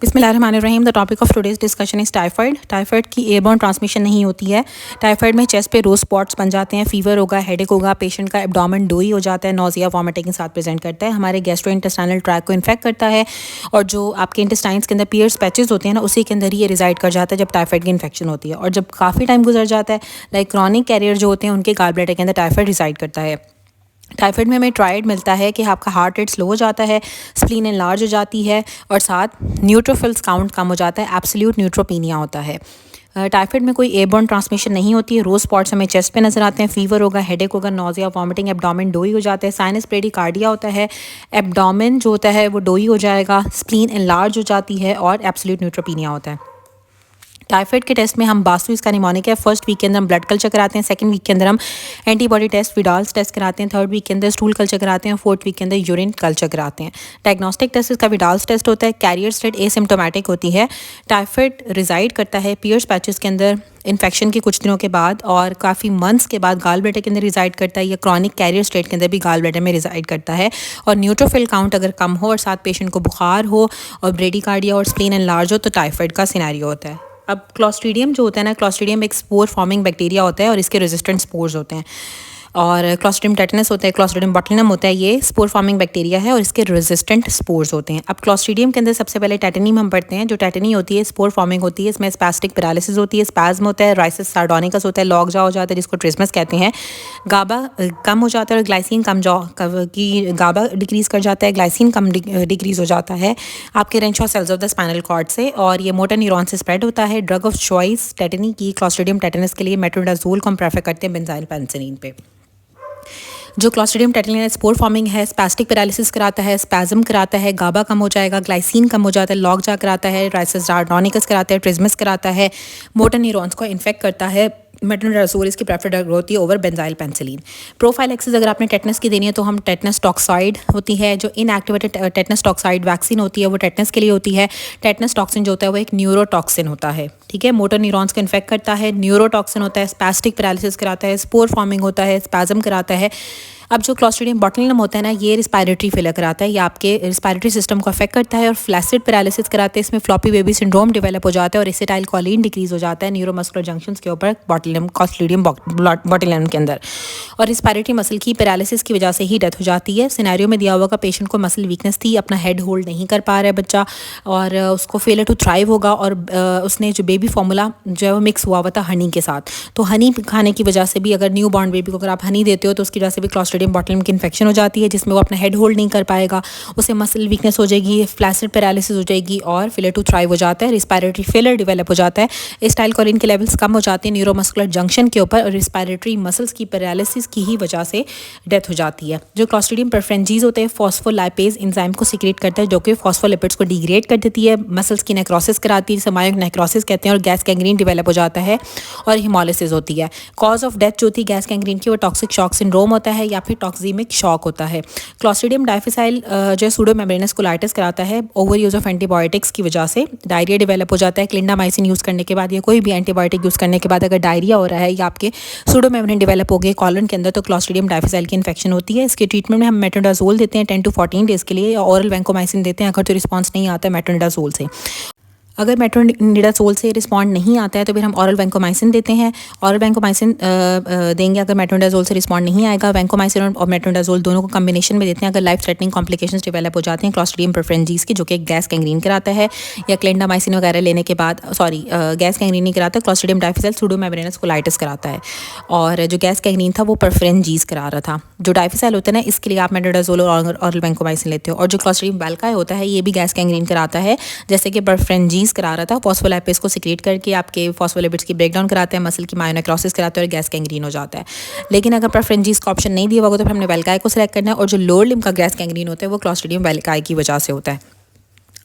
बिस्मिल्लाहिर्रहमानिर्रहीम। The topic of today's discussion is typhoid. Typhoid की airborne transmission नहीं होती है। टाइफाइड में चेस्ट पे रोज स्पॉट्स बन जाते हैं, फीवर होगा, हेडेक होगा, पेशेंट का एब्डोमेन डोई हो जाता है, नोजिया वॉमिटिंग के साथ प्रेजेंट करता है, हमारे गैस्ट्रोइंटेस्टाइनल ट्रैक को इन्फेक्ट करता है और जो आपके इंटेस्टाइन्स के अंदर पियर्स पैचेस होते हैं ना, उसी के अंदर ही ये रिजाइड कर जाता है जब टाइफाइड की इन्फेक्शन होती है। और जब काफ़ी टाइम गुजर जाता है, लाइक क्रॉनिक कैरियर जो होते हैं उनके गॉल ब्लैडर के अंदर टाइफाइड रिजाइड करता है। टाइफाइड में हमें ट्राइड मिलता है कि आपका हार्ट रेट स्लो हो जाता है, स्प्लीन एनलार्ज हो जाती है और साथ न्यूट्रोफिल्स काउंट कम हो जाता है, एब्सोल्यूट न्यूट्रोपीनिया होता है। टाइफाइड में कोई एयरबॉर्न ट्रांसमिशन नहीं होती है। रोज स्पॉट्स हमें चेस्ट पे नजर आते हैं, फीवर होगा, हेडेक होगा, नोजिया वॉमिटिंग, एब्डोमेन डोई हो जाता है, साइनस ब्रेडिकार्डिया होता है, एब्डोमेन जो होता है वो डोई हो जाएगा, स्प्लीन एनलार्ज हो जाती है और एब्सोल्यूट न्यूट्रोपीनिया होता है। टाइफाइड के टेस्ट में हम बासु इसका निमोनिक है। फर्स्ट वीक के अंदर हम ब्लड कल्चर कराते हैं, सेकंड वीक के अंदर हम एंटीबॉडी टेस्ट विडाल्स टेस्ट कराते हैं, थर्ड वीक के अंदर स्टूल कल्चर कराते हैं, फोर्थ वीक के अंदर यूरिन कल्चर कराते हैं। डायग्नोस्टिक टेस्ट इसका विडाल्स टेस्ट होता है। कैरियर स्टेट एसिम्प्टोमेटिक होती है। टाइफाइड रिजाइड करता है पियर्स पैचेस के अंदर इन्फेक्शन के कुछ दिनों के बाद और काफ़ी मंथ्स के बाद गॉल ब्लैडर के अंदर रिजाइड करता है, या क्रॉनिक कैरियर स्टेट के अंदर भी गॉल ब्लैडर में रिजाइड करता है। और न्यूट्रोफिल काउंट अगर कम हो और साथ पेशेंट को बुखार हो और ब्रेडिकार्डिया और स्प्लीन एनलार्ज हो तो टाइफाइड का सिनेरियो होता है। अब क्लॉस्ट्रीडियम जो होता है ना, क्लॉस्ट्रीडियम एक स्पोर फॉर्मिंग बैक्टीरिया होता है और इसके रेजिस्टेंट स्पोर्स होते हैं। और क्लॉस्ट्रीडियम टेटनस होता है, क्लॉस्ट्रीडियम बॉटुलिनम होता है, ये स्पोर फॉर्मिंग बैक्टीरिया है और इसके रेजिस्टेंट स्पोर्स होते हैं। अब क्लॉस्ट्रीडियम के अंदर सबसे पहले टेटनी हम पढ़ते हैं। जो टेटनी होती है स्पोर फॉर्मिंग होती है, इसमें स्पैस्टिक पैरालिसिस होती है, स्पैज्म होता है, राइसिस सार्डोनिकस होता है, लॉग जा हो जाता है जिसको ट्रिस्मस कहते हैं, गाबा कम हो जाता है और ग्लाइसिन कम की गाबा डिक्रीज़ कर जाता है, ग्लाइसिन कम डिक्रीज़ हो जाता है आपके Renshaw cells of the spinal cord से और ये मोटर न्यूरॉन से स्प्रेड होता है। ड्रग ऑफ चॉइस टेटनी की क्लॉस्ट्रीडियम टेटनस के लिए मेट्रोडाजोल को हम प्रेफर करते हैं बेंजाइल पेनिसिलिन पे। जो क्लॉस्ट्रीडियम टेटनी स्पोर फॉर्मिंग है, स्पैस्टिक पैरालिसिस कराता है, स्पैज्म कराता है, गाबा कम हो जाएगा, ग्लाइसिन कम हो जाता है, लॉग जा कराता है, राइसिस सार्डोनिकस कराता है, ट्रिस्मस कराता है, मोटर न्यूरॉन्स को इन्फेक्ट करता है। मेट्रोडाजोल इसकी प्रेफर्ड ड्रग होती है ओवर बेंजाइल पेनिसिलिन। प्रोफाइलैक्सिस अगर आपने टेटनस की देनी है तो हम टेटनस टॉक्साइड होती है, जो इनएक्टिवेटेड टेटनस टॉक्साइड वैक्सीन होती है वो टेटनस के लिए होती है। टेटनस टॉक्सिन जो होता है वो एक न्यूरोटॉक्सिन होता है, ठीक है, मोटर न्यूरॉन्स को इन्फेक्ट करता है, न्यूरोटॉक्सिन होता है, स्पैस्टिक पैरालिसिस कराता है, स्पोर फॉर्मिंग होता है, स्पैज्म कराता है। अब जो क्लॉस्ट्रीडियम बॉटुलिनम होता है ना, ये रिस्पायरेटरी फेलियर कराता है, ये आपके रिस्पायरेटरी सिस्टम को अफेक्ट करता है और फ्लैसिड पैरालिसिस कराते हैं। इसमें फ्लॉपी बेबी सिंड्रोम डेवलप हो जाता है और एसिटाइल कोलिन डिक्रीज हो जाता है न्यूरोमस्कुलर जंक्शंस के ऊपर बॉटुलिनम क्लॉस्ट्रीडियम बॉटुलिनम के अंदर, और रिस्पायरेटरी मसल की पैरालिसिस की वजह से ही डेथ हो जाती है। सिनेरियो में दिया हुआ का पेशेंट को मसल वीकनेस थी, अपना हेड होल्ड नहीं कर पा रहा है बच्चा और उसको फेलियर टू थ्राइव होगा और उसने जो बेबी फार्मूला जो है वो मिक्स हुआ था हनी के साथ, तो हनी खाने की वजह से भी अगर न्यू बॉर्न बेबी को अगर आप हनी देते हो तो उसकी वजह से भी क्लॉस्ट्रीडियम बॉटुलिनम की इन्फेक्शन हो जाती है, जिसमें वो अपना हेड होल्ड नहीं कर पाएगा, उसे मसल वीकनेस हो जाएगी, फ्लैसिड पैरालिसिस हो जाएगी और फेलियर टू थ्राइव हो जाता है, रिस्पायरेटरी फेलियर डेवलप हो जाता है, एसिटाइल कोलिन के लेवल्स कम हो जाते हैं न्यूरोमस्कुलर जंक्शन के ऊपर और रिस्पायरेटरी मसल्स की पैरालिसिस की ही वजह से डेथ हो जाती है। जो क्लॉस्ट्रीडियम परफ्रेंजीज होते हैं फॉस्फोलाइपेज एंजाइम को सीक्रेट करता है जो कि फॉस्फोलिपिड्स को डिग्रेड कर देती है, मसल्स की नेक्रोसिस कराती है, समायोक नेक्रोसिस कहते हैं, और गैस गैंग्रीन डेवलप हो जाता है और हिमोलिसिस होती है। कॉज ऑफ डेथ जो थी गैस गैंग्रीन की वो टॉक्सिक शॉक सिंड्रोम होता है या फिर टॉक्सीमिक शॉक होता है। क्लॉस्ट्रीडियम डाइफिसाइल जो सूडोमेम्ब्रेनस कोलाइटिस कराता है ओवर यूज ऑफ एंटीबायोटिक्स की वजह से, डायरिया डेवलप हो जाता है क्लिंडामाइसिन यूज़ करने के बाद या कोई भी एंटीबायोटिक यूज़ करने के बाद अगर डायरिया हो रहा है या आपके सूडोमेम्ब्रेन डेवलप हो गए कॉलन के अंदर तो क्लॉस्ट्रीडियम डाइफिसाइल की इन्फेक्शन होती है। इसके ट्रीटमेंट में हम मेट्रोडाजोल देते हैं 10 to 14 डेज़ के लिए, या ऑरल वैंकोमाइसिन देते हैं अगर तो रिस्पॉन्स नहीं आता है मेट्रोडाजोल से। अगर मेट्रोनिडाजोल से रिस्पॉन्ड नहीं आता है तो फिर हम ऑरल वैंकोमाइसिन देते हैं। ऑरल वैंकोमाइसिन देंगे अगर मेट्रोनिडाजोल से रिस्पॉन्ड नहीं आएगा। वैंकोमाइसिन और मेट्रोनिडाजोल दोनों को कॉम्बिनेशन में देते हैं अगर लाइफ थ्रेटनिंग कॉम्प्लिकेशंस डेवलप हो जाते हैं क्लॉस्ट्रीडियम परफ्रेंजीज की, जो कि गैस गैंग्रीन कराता है, या क्लिंडामाइसिन वगैरह लेने के बाद गैस गैंग्रीन नहीं कराता, क्लॉस्ट्रीडियम डाइफिसाइल सूडोमेम्ब्रेनस कोलाइटिस कराता है, और जो गैस गैंग्रीन था वो परफ्रेंजीज करा रहा था। जो डाइफिसाइल होता है ना, इसके लिए आप मेट्रोनिडाजोल और ऑरल वैंकोमाइसिन लेते हो, और जो क्लॉस्ट्रीडियम वेल्काई होता है ये भी गैस गैंग्रीन कराता है, जैसे कि परफ्रेंजीज करा रहा था, फॉस्फोलाइपेज को सीक्रेट करके आपके फॉस्फोलिपिड्स की ब्रेकडाउन कराते हैं, मसल की मायोनेक्रोसिस कराते हैं और गैस गैंग्रीन हो जाता है। लेकिन अगर परफ्रेंजीज का ऑप्शन नहीं दिया होगा तो फिर हमने वेल्काई को सिलेक्ट करना है, और जो लोअर लिम्ब का गैस गैंग्रीन होता है वो क्लॉस्ट्रीडियम वेल्काई की वजह से होता है।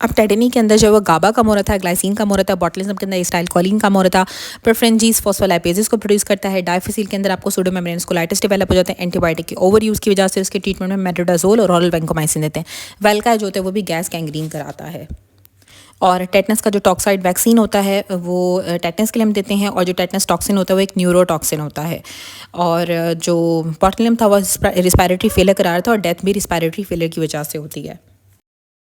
अब टेटनी के अंदर जो वो गाबा कम हो रहा था, ग्लाइसिन कम हो रहा था, बॉटुलिज्म के अंदर एसिटाइल कोलिन कम हो रहा था, परफ्रेंजीज फॉस्फोलाइपेजेस को प्रोड्यूस करता है, डाइफिसिल के अंदर आपको सूडोमेम्ब्रेनस कोलाइटिस डेवलप हो जाते हैं, एंटीबायोटिक के ओवर यूज़ की वजह से उसके ट्रीटमेंट में मेट्रोडाजोल और ऑरल वैंकोमाइसिन देते हैं। वेल्काई जो होता है वो भी गैस गैंग्रीन कराता है। और टेटनस का जो टॉक्साइड वैक्सीन होता है वो टेटनस के लिए हम देते हैं, और जो टेटनस टॉक्सिन होता है वो एक न्यूरोटॉक्सिन होता है। और जो बॉटुलिज्म था वो रिस्पायरेटरी फेलियर करा रहा था और डेथ भी रिस्पायरेटरी फेलियर की वजह से होती है।